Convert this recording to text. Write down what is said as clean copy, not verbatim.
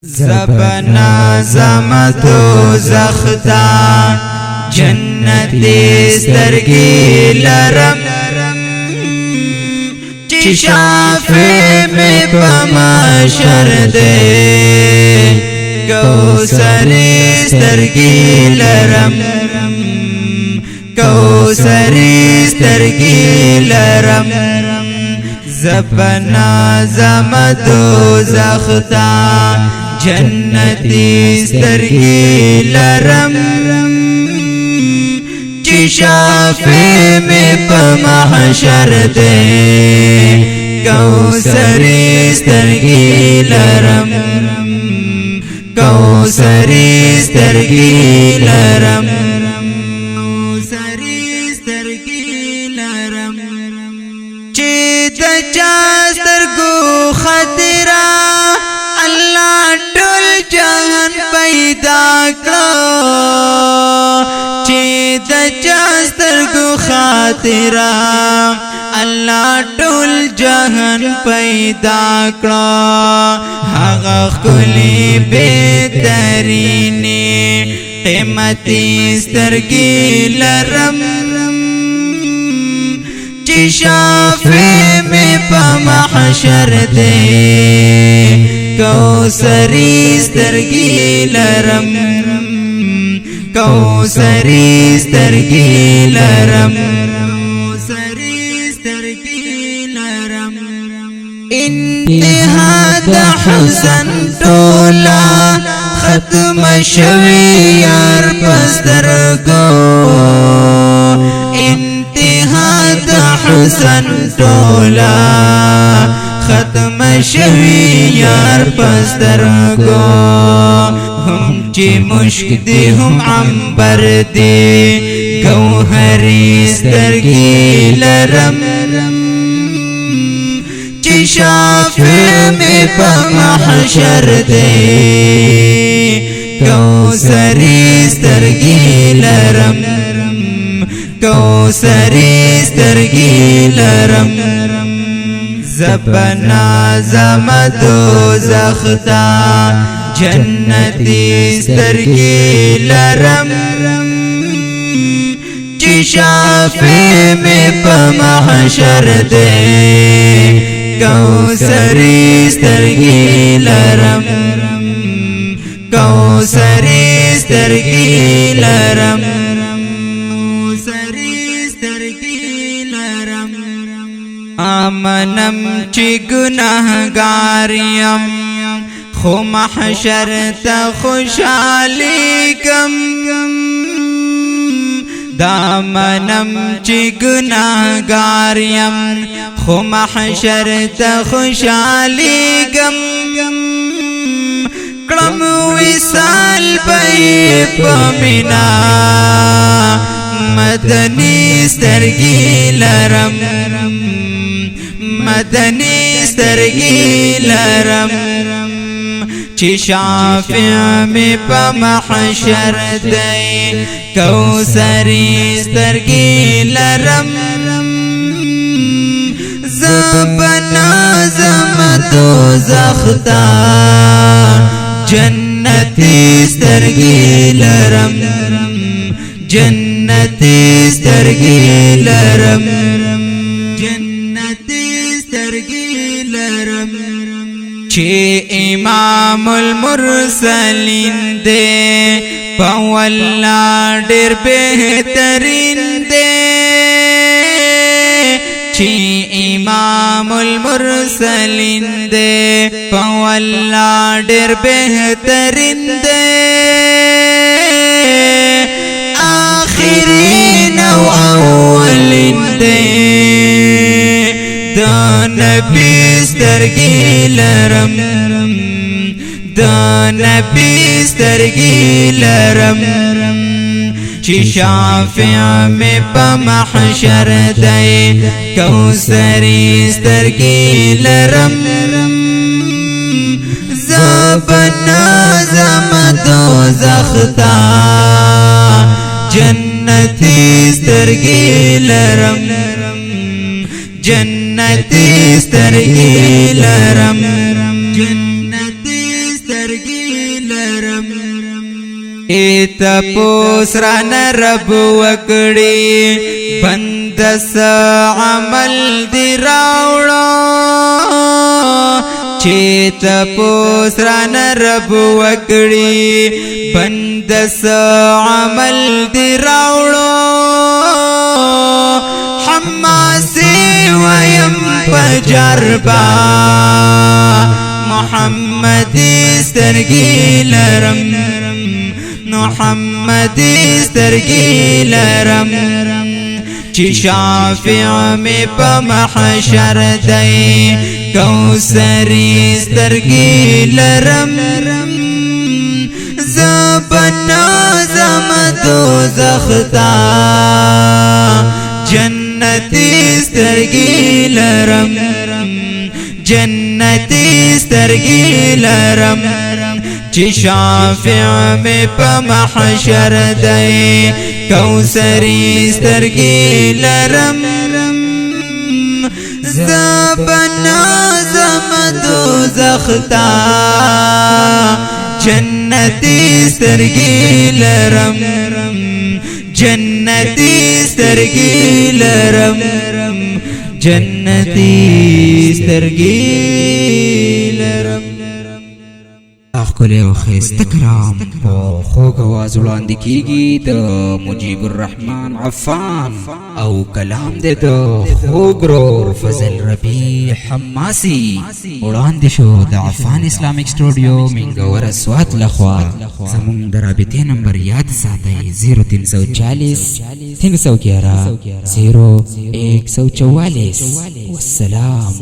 زبنا زمتو زختا جنتی سترگی لرم چی شافی می پماشر دے کوثری سترگی لرم کوثری سترگی لرم زبنا زمتو زختا جنتی سترگی لرم چی شافی می پمحشر دے کوثری سترگی لرم کوثری سترگی لرم کوثری سترگی لرم چی دچا سترگو خطرہ اللہ ټول جهان پیدا کړو چې د چاسترګو خاطره الله ټول جهان پیدا کړو هغه خلی بهترینه قیمتي سترګې لرم چې شافي می په محشر دې کوثری سترگی لرم کوثری سترگی لرم کوثری سترگی لرم انتہا دا حسن ټولا ختم شوی یار پسترگو انتہا دا حسن ټولا ختم شوی یار پسترگو هم چی مشک دی هم عنبر دی گوهری سترگی لرم چی شافی می پا محشر دی کوثری سترگی لرم کوثری سترگی لرم زبنا زمتو زختا جنتی سترگی لرم چی شافی می پا محشر دے کوثری سترگی لرم کوثری سترگی لرم کوثری سترگی لرم آمنم چی گناہگاریم خو محشر تا خوشحالی کم دامنم چی گناہگاریم خو محشر تا خوشحالی کم کلم وصال بئی پمینا مدنی سترگی لرم مدنی سترگی لرم چی شافع می پا محشر دی کوثری سترگی لرم زبنا زمتو زختا جنتی سترگی لرم جنتی سترگی لرم جنتی سترگی لرم چی امام المرسلین دے پاولا ډیر بہترین دے چی امام المرسلین دے پاولا ډیر بہترین دے آخرین و اولین دے دا نبی سترگی لرم دا نبی سترگی لرم چی شافع می پا محشر دی کوثری سترگی لرم زبنا زمتو زختا جنتی سترگی لرم جنتی سترگی لرم جنتی سترگی سترګې لرم تپوس رانه رب وکړي بنده څه عمل دې راوړو چې تپوس رانه رب وکړي بنده څه عمل دې راوړو حماسي ویم په جربا محمد سترګې لرم محمد سترګې لرم چې شافع مې په محشر دی کوثري سترګې لرم زبنا زم دوزخ ته جنتي سترګې لرم جنتي سترګې لرم چې شافع مې په محشر دی کوثري سترګې لرم زبنا زم دوزخ ته جنتي سترګې لرم جنتي سترګې لرم جنتي سترګې لرم اخکلی او خیسته کرام په خوږ اواز وړاندې کیږي د مجیب الرحمن عفان او کلام د خوږ ورور فضل ربیع حماسي وړاندې شو د عفان اسلامیک سټوډیو منګور اسوات لخوا زموږ د رابطې نمبر یاد ساتئ 0340 311 0144 والسلام